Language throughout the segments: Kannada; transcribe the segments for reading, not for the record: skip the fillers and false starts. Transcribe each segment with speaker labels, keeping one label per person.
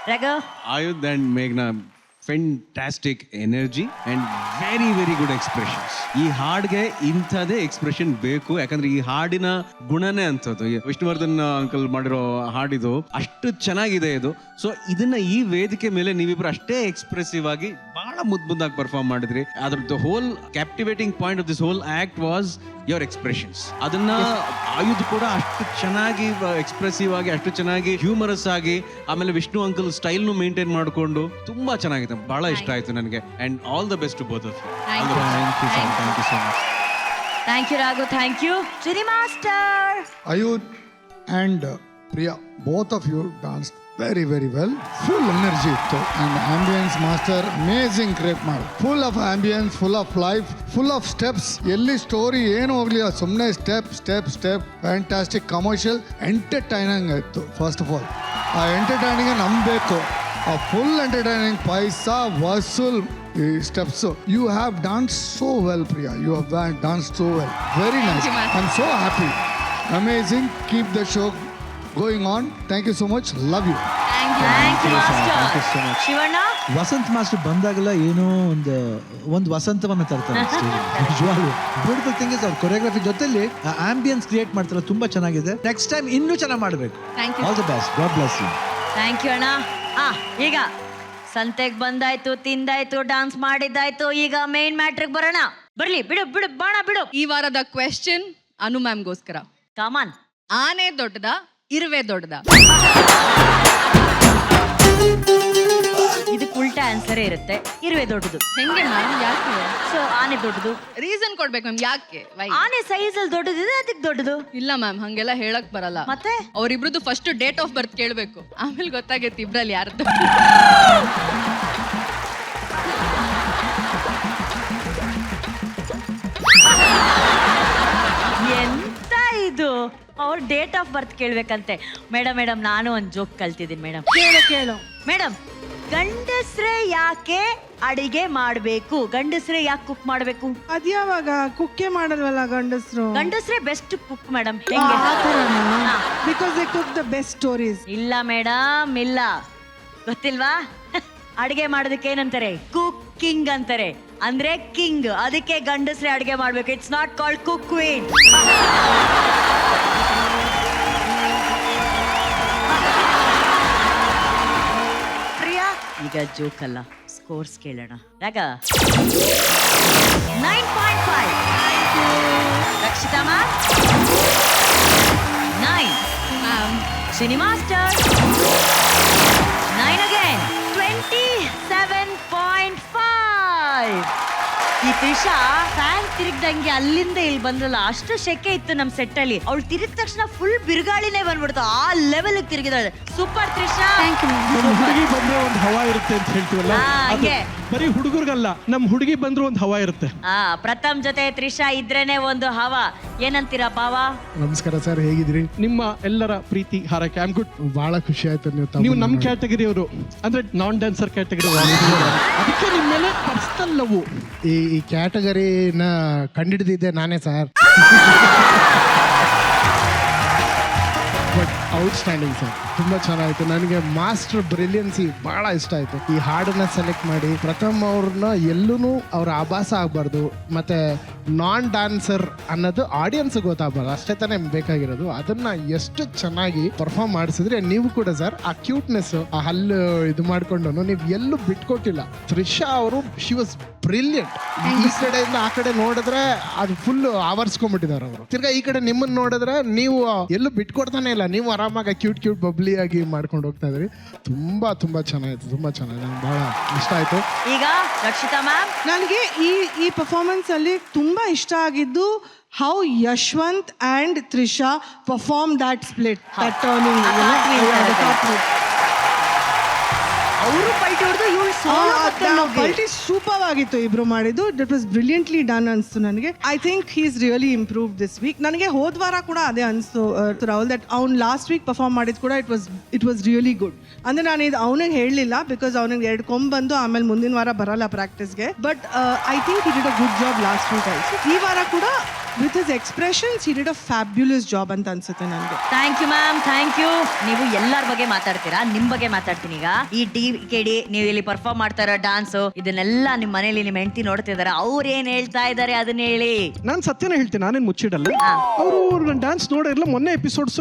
Speaker 1: Raghu?
Speaker 2: Ayudh and Meghna, fantastic energy and very very good expressions. ಈ ಹಾಡ್ಗೆ ಇಂಥದೇ ಎಕ್ಸ್ಪ್ರೆಷನ್ ಬೇಕು, ಯಾಕಂದ್ರೆ ಈ ಹಾಡಿನ ಗುಣನೇ ಅಂಥದ್ದು. ವಿಷ್ಣುವರ್ಧನ್ ಅಂಕಲ್ ಮಾಡಿರೋ ಹಾಡಿದು ಅಷ್ಟು ಚೆನ್ನಾಗಿದೆ ಇದು. ಸೊ ಇದನ್ನ ಈ ವೇದಿಕೆ ಮೇಲೆ ನೀವಿಬ್ರು ಅಷ್ಟೇ ಎಕ್ಸ್ಪ್ರೆಸಿವ್ ಆಗಿ ಬಹಳ ಮುದ್ದಾಗಿ ಪರ್ಫಾರ್ಮ್ ಮಾಡಿದ್ರಿ. ಅದ್ರದ್ದು whole captivating point of this whole act was your expressions. ಅದನ್ನ ಆಯುಧ್ ಕೂಡ ಅಷ್ಟು ಚೆನ್ನಾಗಿ ಎಕ್ಸ್ಪ್ರೆಸಿವ್ ಆಗಿ, ಅಷ್ಟು ಚೆನ್ನಾಗಿ ಹ್ಯೂಮರಸ್ ಆಗಿ, ಆಮೇಲೆ ವಿಷ್ಣು ಅಂಕಲ್ ಸ್ಟೈಲ್ನು ಮೇಂಟೈನ್ ಮಾಡಿಕೊಂಡು ತುಂಬಾ ಚೆನ್ನಾಗಿದೆ. ಬಹಳ ಇಷ್ಟ ಆಯ್ತು ನನಗೆ. And all the best to both of you.
Speaker 1: Thank you so much. Thank you, Raghu. Thank you. Chiri Master.
Speaker 3: Ayudh and Priya, both of you danced very very well. Full energy ittu. And ambience master amazing create ಮಾಡಿ. Full of ambience, full of life, full of steps. ಎಲ್ಲಿ ಸ್ಟೋರಿ ಏನು ಹೋಗ್ಲಿ, ಸುಮ್ಮನೆ ಸ್ಟೆಪ್ ಫ್ಯಾಂಟಾಸ್ಟಿಕ್ ಕಮರ್ಷಿಯಲ್ ಎಂಟರ್ಟೈನಿಂಗ್ ಆಯಿತು. ಫಸ್ಟ್ ಆಫ್ ಆಲ್ ಆ ಎಂಟರ್ಟೈನಿಂಗ್ ನಂಬಬೇಕು. ಆ full entertaining paisa vasool steps. You have danced so well, Priya. You have danced so well. Very nice. I'm so happy. Amazing. Keep the show going on. Thank you so much. Love you.
Speaker 1: Thank you, Master.
Speaker 4: Thank you so much.
Speaker 1: Shivanna?
Speaker 4: Vasanth master ಬಂದಾಗಲ್ಲ ಏನೋ ಒಂದು ವಸಂತವನ್ನ ತರ್ತಾರೆ. ನಿಜವಾಗ್ಲೂ ಬ್ಯೂಟಿಫುಲ್ ಥಿಂಗ್ ಇಸ್ ಅವ್ರ ಕೊರಿಯೋಗ್ರಫಿ ಜೊತೆಲಿ ಆಂಬಿಯನ್ಸ್ ಕ್ರಿಯೇಟ್ ಮಾಡ್ತಾರೆ. ತುಂಬಾ ಚೆನ್ನಾಗಿದೆ. ನೆಕ್ಸ್ಟ್ ಟೈಮ್ ಇನ್ನೂ ಚೆನ್ನಾಗಿ ಮಾಡಬೇಕು. All the best. God bless you.
Speaker 1: Thank you ಅಣ್ಣ. ಈಗ ಸಂತೆಗೆ ಬಂದಾಯ್ತು, ತಿಂದಾಯ್ತು, ಡಾನ್ಸ್ ಮಾಡಿದ್ದಾಯ್ತು. ಈಗ ಮೇನ್ ಮ್ಯಾಟ್ರಿಗೆ ಬರೋಣ. ಬರ್ಲಿ, ಬಿಡು ಬಾಣ ಬಿಡು.
Speaker 5: ಈ ವಾರದ ಕ್ವೆಶ್ಚನ್ ಅನು ಮ್ಯಾಮ್ಗೋಸ್ಕರ.
Speaker 1: ಕಾಮನ್.
Speaker 5: ಆನೆ ದೊಡ್ಡದ, ಇರುವೆ ದೊಡ್ಡದ?
Speaker 1: ಇದಕ್ಕೆ ಉಲ್ಟಾ ಆನ್ಸರೇ ಇರುತ್ತೆ. ಇರುವೆ ದೊಡ್ಡದು.
Speaker 5: ಹೆಂಗೆ ಮ್ಯಾಮ್? ಯಾಕೆ?
Speaker 1: ಸೊ ಆನೆ ದೊಡ್ಡದು.
Speaker 5: ರೀಸನ್ ಕೊಡ್ಬೇಕು ಮ್ಯಾಮ್, ಯಾಕೆ? Why?
Speaker 1: ಆನೆ ಸೈಜ್ ಅಲ್ಲಿ ದೊಡ್ಡದಿದೆ, ಅದಕ್ಕೆ ದೊಡ್ಡದು.
Speaker 5: ಇಲ್ಲ ಮ್ಯಾಮ್, ಹಂಗೆಲ್ಲ ಹೇಳಕ್ ಬರಲ್ಲ.
Speaker 1: ಮತ್ತೆ
Speaker 5: ಅವ್ರಿಬ್ರದ್ದು ಫಸ್ಟ್ ಡೇಟ್ ಆಫ್ ಬರ್ತ್ ಕೇಳ್ಬೇಕು, ಆಮೇಲೆ ಗೊತ್ತಾಗೈತಿ ಇಬ್ರಲ್ಲಿ ಯಾರ್ದು.
Speaker 1: ಎಂತ ಇದು? ಅವ್ರ ಡೇಟ್ ಆಫ್ ಬರ್ತ್ ಕೇಳ್ಬೇಕಂತೆ. ಮೇಡಮ್ ನಾನು ಒಂದು ಜೋಕ್ ಕಲ್ತಿದ್ದೀನಿ ಮೇಡಮ್. ಕೇಳು ಮೇಡಮ್. ಗಂಡಸ್ರೆ ಯಾಕೆ ಅಡಿಗೆ ಮಾಡ್ಬೇಕು? ಗಂಡಸ್ರೆ ಯಾಕೆ ಕುಕ್ ಮಾಡ್ಬೇಕು?
Speaker 6: ಅದ್ಯಾವಾಗ ಕುಕ್ಕೆ ಮಾಡಲ್ವಲ್ಲ ಗಂಡಸ್ರು?
Speaker 1: ಗಂಡಸ್ರೆ best cook madam.
Speaker 6: Because they cook the best stories.
Speaker 1: ಇಲ್ಲ ಮೇಡಮ್, ಇಲ್ಲ. ಗೊತ್ತಿಲ್ವಾ? ಅಡಿಗೆ ಮಾಡೋದಕ್ಕೆ ಏನಂತಾರೆ? ಕುಕ್ಕಿಂಗ್ ಅಂತಾರೆ. ಅಂದ್ರೆ ಕಿಂಗ್. ಅದಕ್ಕೆ ಗಂಡಸ್ರೆ ಅಡಿಗೆ ಮಾಡ್ಬೇಕು. It's not called cook queen. Priya, ಈಗ ಜೋಕ್ ಅಲ್ಲ, ಸ್ಕೋರ್ಸ್ ಕೇಳೋಣ. ಯಾಕ 9.5. Rakshita ma'am 9. Shini Master 9 again. 27.5. ಈ ತ್ರಿಷಾ ಫ್ಯಾನ್ ತಿರುಗ್ದಂಗೆ ಅಲ್ಲಿಂದ ಇಲ್ಲಿ ಬಂದ್ರಲ್ಲ, ಅಷ್ಟು ಶೆಕೆ ಇತ್ತು ನಮ್ ಸೆಟ್ ಅಲ್ಲಿ. ಅವಳು ತಿರುಗಿದ ತಕ್ಷಣ ಫುಲ್ ಬಿರುಗಾಳಿನೇ ಬಂದ್ಬಿಡ್ತು. ಆ ಲೆವೆಲ್ ತಿರುಗಿದಾಳೆ. ಸೂಪರ್ ತ್ರಿಷಾ.
Speaker 7: ಹುಡುಗಿ ಬಂದ್ರೆ ಒಂದು ಹವಾ ಇರುತ್ತೆ ಅಂತ ಹೇಳ್ತೀವಲ್ಲ, ಬರೀ ಹುಡುಗರಿಗಲ್ಲ, ನಮ್ ಹುಡುಗಿ ಬಂದ್ರು ಒಂದು ಹವಾ ಇರುತ್ತೆ.
Speaker 1: ಪ್ರಥಮ್ ಜೊತೆ ತ್ರಿಷಾ ಇದ್ರೇನೆ ಒಂದು ಹವಾ. ಏನಂತೀರಾ ಬಾವಾ?
Speaker 8: ನಮಸ್ಕಾರ ಸರ್, ಹೇಗಿದ್ರಿ?
Speaker 7: ನಿಮ್ಮ ಎಲ್ಲರ ಪ್ರೀತಿ ಹಾರೈಕೆ. I am good.
Speaker 8: ಬಹಳ ಖುಷಿ ಆಯ್ತು
Speaker 7: ನೀವು ನಮ್ ಕ್ಯಾಟಗರಿ ಅವರು, ಅಂದ್ರೆ ನಾನ್ ಡ್ಯಾನ್ಸರ್ ಕ್ಯಾಟಗರಿ. ಅದಕ್ಕೆ ನಿಮ್ಮ ಮೇಲೆ ಪರ್ಸನಲ್ ಲವ್.
Speaker 8: ಈ ಕ್ಯಾಟಗರಿನ ಕಂಡಿಡಿದಿದ್ದೆ ನಾನೇ ಸರ್. ಬಟ್ ಔಟ್ಸ್ಟ್ಯಾಂಡಿಂಗ್ ಸರ್, ತುಂಬಾ ಚೆನ್ನಾಗಿತ್ತು. ನನಗೆ ಮಾಸ್ಟರ್ ಬ್ರಿಲಿಯನ್ಸಿ ಬಹಳ ಇಷ್ಟ ಆಯ್ತು. ಈ ಹಾಡನ್ನ ಸೆಲೆಕ್ಟ್ ಮಾಡಿ ಪ್ರಥಮ್ ಅವ್ರನ್ನ ಎಲ್ಲೂ ಅವ್ರ ಆಭಾಸ ಆಗ್ಬಾರ್ದು, ಮತ್ತೆ ನಾನ್ ಡ್ಯಾನ್ಸರ್ ಅನ್ನೋದು ಆಡಿಯನ್ಸ್ ಗೊತ್ತಾಗಬಾರ್ದು, ಅಷ್ಟೇ ತಾನೇ ಬೇಕಾಗಿರೋದು. ಅದನ್ನ ಎಷ್ಟು ಚೆನ್ನಾಗಿ ಪರ್ಫಾರ್ಮ್ ಮಾಡಿಸಿದ್ರೆ ನೀವು ಕೂಡ ಸರ್. ಆ ಕ್ಯೂಟ್ನೆಸ್, ಆ ಹಲ್ಲು ಇದು ಮಾಡ್ಕೊಂಡು ನೀವು ಎಲ್ಲೂ ಬಿಟ್ಕೊಟ್ಟಿಲ್ಲ. ತ್ರಿಷಾ ಅವರು ಶಿ ವಾಸ್ ಬ್ರಿಲಿಯಂಟ್. ಈ ಕಡೆಯಿಂದ ಆ ಕಡೆ ನೋಡಿದ್ರೆ ಅದು ಫುಲ್ ಆವರಿಸ್ಕೊಂಡ್ಬಿಟ್ಟಿದ್ದಾರೆ ಅವರು. ತಿರ್ಗಾ ಈ ಕಡೆ ನಿಮ್ಮನ್ನ ನೋಡಿದ್ರೆ ನೀವು ಎಲ್ಲೂ ಬಿಟ್ಕೊಡ್ತಾನೆ ಇಲ್ಲ. ನೀವು ಆರಾಮಾಗಿ ಕ್ಯೂಟ್ ಬಬ್ಲಿ ಆಗಿ ಮಾಡ್ಕೊಂಡು ಹೋಗ್ತಾ ಇದ್ರಿ. ತುಂಬಾ ಚೆನ್ನಾಗಿತ್ತು, ತುಂಬಾ ಚೆನ್ನಾಗಿ. ನಂಗೆ ಬಹಳ ಇಷ್ಟ ಆಯ್ತು.
Speaker 1: ಈಗ ರಕ್ಷಿತಾ ಮ್ಯಾಮ್,
Speaker 6: ನನಗೆ ಈ ಪರ್ಫಾರ್ಮೆನ್ಸ್ ಅಲ್ಲಿ ತುಂಬಾ ಇಷ್ಟ ಆಗಿದ್ದು how Yashwant and Trisha perform that split, that turning.
Speaker 1: ಅವರು ಪಲ್ಟಿ ಹೊಡೆದು ಇವಳು
Speaker 6: ಪಲ್ಟಿ ಸೂಪರ್ ಆಗಿತ್ತು ಇಬ್ರು ಮಾಡಿದ್ದು. ದಟ್ ವಾಸ್ ಬ್ರಿಲಿಯಂಟ್ಲಿ ಡನ್ ಅನ್ಸ್ತು ನನಗೆ. I think he is really improve this week. ನನಗೆ ಹೋದ ವಾರ ಕೂಡ ಅದೇ ಅನ್ಸ್ತು ರಾಹುಲ್, ದಟ್ ಅವ್ನು ಲಾಸ್ಟ್ ವೀಕ್ ಪರ್ಫಾರ್ಮ್ ಮಾಡಿದ್ ಕೂಡ ಇಟ್ ವಾಸ್ ರಿಯಲಿ ಗುಡ್. ಅಂದ್ರೆ ನಾನು ಇದು ಅವನಿಗೆ ಹೇಳಲಿಲ್ಲ, ಬಿಕಾಸ್ ಅವನಿಗೆ 2 ಕೊಂಬ್ ಬಂದು ಆಮೇಲೆ ಮುಂದಿನ ವಾರ ಬರಲ್ಲ ಪ್ರಾಕ್ಟೀಸ್ಗೆ. But I think he did a good job last week also. ಈ ವಾರ ಕೂಡ with his expressions he did a fabulous job ಅಂತ ಅನ್ಸುತ್ತೆ ನನಗೆ.
Speaker 1: Thank you ma'am, thank you. ನೀವು ಎಲ್ಲರ ಬಗ್ಗೆ ಮಾತಾಡ್ತೀರಾ, ನಿಮ್ ಬಗ್ಗೆ ಮಾತಾಡ್ತೀನಿ ಈಗ. ಈ KD ನೀವು ಇಲ್ಲಿ ಪರ್ಫಾರ್ಮ್ ಮಾಡ್ತಾ ಇರೋ ಡಾನ್ಸ್ ಇದನ್ನೆಲ್ಲ ನಿಮ್ ಮನೇಲಿ ನಿಮ್ ಹೆಂಡತಿ ನೋಡ್ತಿದಾರೆ, ಅವ್ರು ಏನ್ ಹೇಳ್ತಾ ಇದಾರೆ ಅದನ್ನ ಹೇಳಿ.
Speaker 7: ನಾನ್ ಸತ್ಯನ ಹೇಳ್ತೀನಿ, ನಾನೇನ್ ಮುಚ್ಚಿಡಲ್ಲ.
Speaker 1: ಹಾ.
Speaker 7: ಅವರು ಡ್ಯಾನ್ಸ್ ನೋಡಿರಲ್ಲ, ಮೊನ್ನೆ ಎಪಿಸೋಡ್ಸ್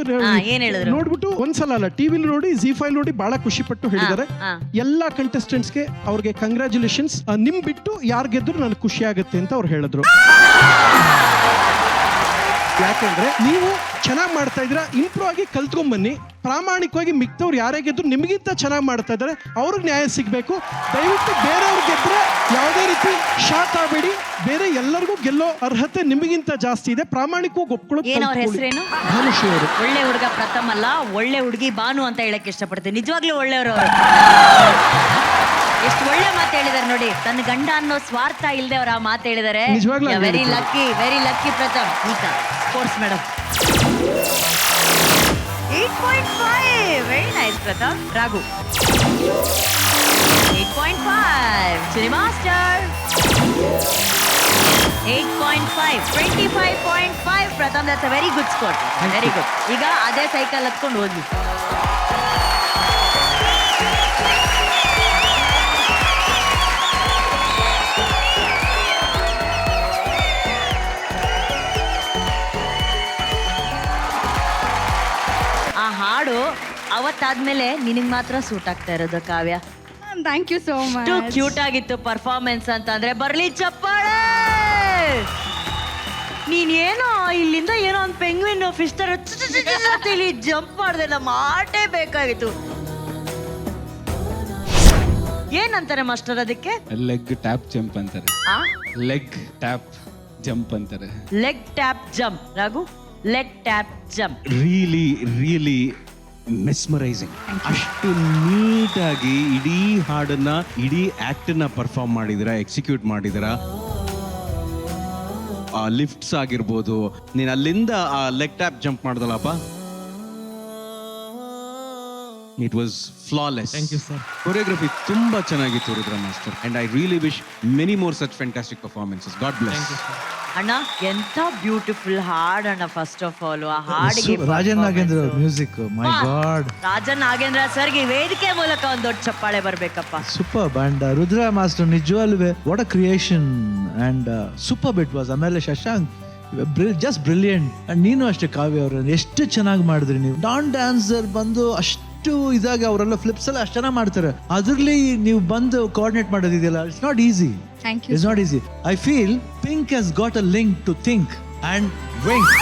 Speaker 1: ಏನ್ ಹೇಳಿದ್ರು?
Speaker 7: ನೋಡ್ಬಿಟ್ಟು ಒಂದ್ಸಲ ಅಲ್ಲ, ಟಿವಿಲಿ ನೋಡಿ, ZEE5 ನೋಡಿ ಬಹಳ ಖುಷಿ ಪಟ್ಟು ಹೇಳಿದ್ದಾರೆ.
Speaker 1: ಹಾ.
Speaker 7: ಎಲ್ಲಾ ಕಂಟೆಸ್ಟೆಂಟ್ಸ್ಗೆ ಅವ್ರಿಗೆ ಕಂಗ್ರಾಚುಲೇಷನ್ಸ್, ನಿಮ್ ಬಿಟ್ಟು ಯಾರ್ ಗೆದ್ರು ನನಗೆ ಖುಷಿ ಆಗುತ್ತೆ ಅಂತ ಅವ್ರು ಹೇಳಿದ್ರು. ಯಾಕೆಂದ್ರೆ ನೀವು ಚೆನ್ನಾಗಿ ಮಾಡ್ತಾ ಇದ್ದೀರಾ, ಇಂಪ್ರೂವ್ ಆಗಿ ಕಲ್ತ್ಕೊಂಡ್ ಬನ್ನಿ. ಪ್ರಾಮಾಣಿಕವಾಗಿ ಮಿಕ್ತವ್ರು ಯಾರೇ ಗೆದ್ರು ನಿಮಗಿಂತ ಚೆನ್ನಾಗಿ ಮಾಡ್ತಾ ಇದ್ದಾರೆ, ಅವ್ರಿಗೆ ನ್ಯಾಯ ಸಿಗಬೇಕು. ದಯವಿಟ್ಟು ಬೇರೆಯವ್ರು ಗೆದ್ರೆ ಯಾವುದೇ ರೀತಿ ಶಾಕ್ ಆಗಬೇಡಿ. ಬೇರೆ ಎಲ್ಲರಿಗೂ ಗೆಲ್ಲೋ ಅರ್ಹತೆ ನಿಮಗಿಂತ ಜಾಸ್ತಿ ಇದೆ. ಪ್ರಾಮಾಣಿಕವಾಗಿ ಒಪ್ಕೊಳ್ಳೋದು.
Speaker 1: ಏನ್ ಅವ್ರ ಹೆಸರೇನು?
Speaker 7: ಧನುಷಿ ಅವರು.
Speaker 1: ಒಳ್ಳೆ ಹುಡುಗ ಪ್ರಥಮ್ ಅಲ್ಲ, ಒಳ್ಳೆ ಹುಡುಗಿ ಭಾನು ಅಂತ ಹೇಳಕ್ ಇಷ್ಟಪಡ್ತೀನಿ. ನಿಜವಾಗ್ಲೂ ಒಳ್ಳೆಯವರು ಅವರು. ಎಷ್ಟು ಒಳ್ಳೆ ಮಾತು ಹೇಳಿದಾರೆ ನೋಡಿ. ತನ್ನ ಗಂಡ ಅನ್ನೋ ಸ್ವಾರ್ಥ ಇಲ್ಲದೆ ಅವ್ರ ಆ ಮಾತು ಹೇಳಿದಾರೆ.
Speaker 7: ನಿಜವಾಗ್ಲೂ
Speaker 1: ವೆರಿ ಲಕ್ಕಿ ಪ್ರಥಮ್. ಈಗ sports madam 8.5. Very nice Pratham. Raghu 8.5. Chini master 8.5. 25.5 Pratham. That's a very good score. Very good. ಈಗ ಅದೇ ಸೈಕಲ್ ಹತ್ಕೊಂಡು ಹೋಗಿ. ಆ ಹಾಡು ಅವತ್ತಾದ್ಮೇಲೆ ನಿನಗ್ ಮಾತ್ರ ಸೂಟ್ ಆಗ್ತಾ ಇರೋದು Kavya.
Speaker 5: Thank you so much.
Speaker 1: ಎಷ್ಟು ಕ್ಯೂಟ್ ಆಗಿತ್ತು ಪರ್ಫಾರ್ಮೆನ್ಸ್ ಅಂತಂದ್ರೆ ಬರ್ಲಿ ಚಪ್ಪಾಳೆ. ನೀನೇನೋ ಇಲ್ಲಿಂದ ಏನೋ ಒಂದು ಪೆಂಗ್ವಿನ್ ಫಿಶ್ ತರ ಇಲ್ಲಿ ಜಂಪ್ ಮಾಡಿದೆ. ನಮ್ಮ ಆಟೇ ಬೇಕಾಗಿತ್ತು. ಏನಂತಾರೆ ಮಾಸ್ಟರ್ ಅದಕ್ಕೆ?
Speaker 2: ಲೆಗ್ ಟ್ಯಾಪ್ ಜಂಪ್ ಅಂತಾರೆ. ಲೆಗ್ ಟ್ಯಾಪ್ ಜಂಪ್ ಅಂತಾರೆ.
Speaker 1: Leg tap jump. Raghu leg tap jump.
Speaker 2: Really mesmerising. ಅಷ್ಟು ನೀಟಾಗಿ ಇಡೀ ಹಾಡನ್ನ, ಇಡೀ ಆಕ್ಟ್ ನ ಪರ್ಫಾರ್ಮ್ ಮಾಡಿದಿರಾ, ಎಕ್ಸಿಕ್ಯೂಟ್ ಮಾಡಿದಿರಾ. ಆ ಲಿಫ್ಟ್ಸ್ ಆಗಿರ್ಬೋದು, ನೀನ್ ಅಲ್ಲಿಂದ ಆ ಲೆಗ್ ಟ್ಯಾಪ್ ಜಂಪ್ ಮಾಡ್ದಲ್ಲಪ್ಪ, it was flawless.
Speaker 7: Thank you sir.
Speaker 2: Choreography ತುಂಬಾ ಚೆನ್ನಾಗಿತ್ತು Rudra master, and I really wish many more such fantastic performances. God bless.
Speaker 1: ಅಣ್ಣ ಎಂತ ಬ್ಯೂಟಿಫುಲ್ ಹಾಡ್ ಅಣ್ಣ. ಫಸ್ಟ್ ಆಫ್ ಆಲ್ ಆ ಹಾಡಿಗೆ
Speaker 4: Rajan Nagendra music, my god.
Speaker 1: Rajan Nagendra ಸರ್ಗೆ ವೇದಿಕೆ ಮೂಲಕ ಒಂದು ದೊಡ್ಡ ಚಪ್ಪಾಳೆ ಬರ್ಬೇಕಪ್ಪ.
Speaker 4: Super band Rudra master. ನಿಜವಾಗ್ಲೂ what a creation and super bit was. ಆಮೇಲೆ ಶಶಾಂಕ್ ಜಸ್ಟ್ ಬ್ರಿಲಿಯಂಟ್. ಅಂಡ್ ನೀನು ಅಷ್ಟೇ ಕಾವ್ಯ ಅವರು ಎಷ್ಟು ಚೆನ್ನಾಗಿ ಮಾಡಿದ್ರಿ ನೀವು. ಡ್ಯಾನ್ಸರ್ ಬಂದು ಅಷ್ಟು ಇದಾಗಿ ಅವರೆಲ್ಲ ಫ್ಲಿಪ್ಸ್ ಎಲ್ಲ ಅಷ್ಟು ಚೆನ್ನಾಗಿ ಮಾಡ್ತಾರೆ. ಅದ್ರಲ್ಲಿ ನೀವು ಬಂದು ಕೋಆರ್ಡಿನೇಟ್ ಮಾಡೋದಿದೆಯಲ್ಲ, it's not easy.
Speaker 5: Thank you.
Speaker 4: It's not easy. I feel Pink has got a link to think and wink.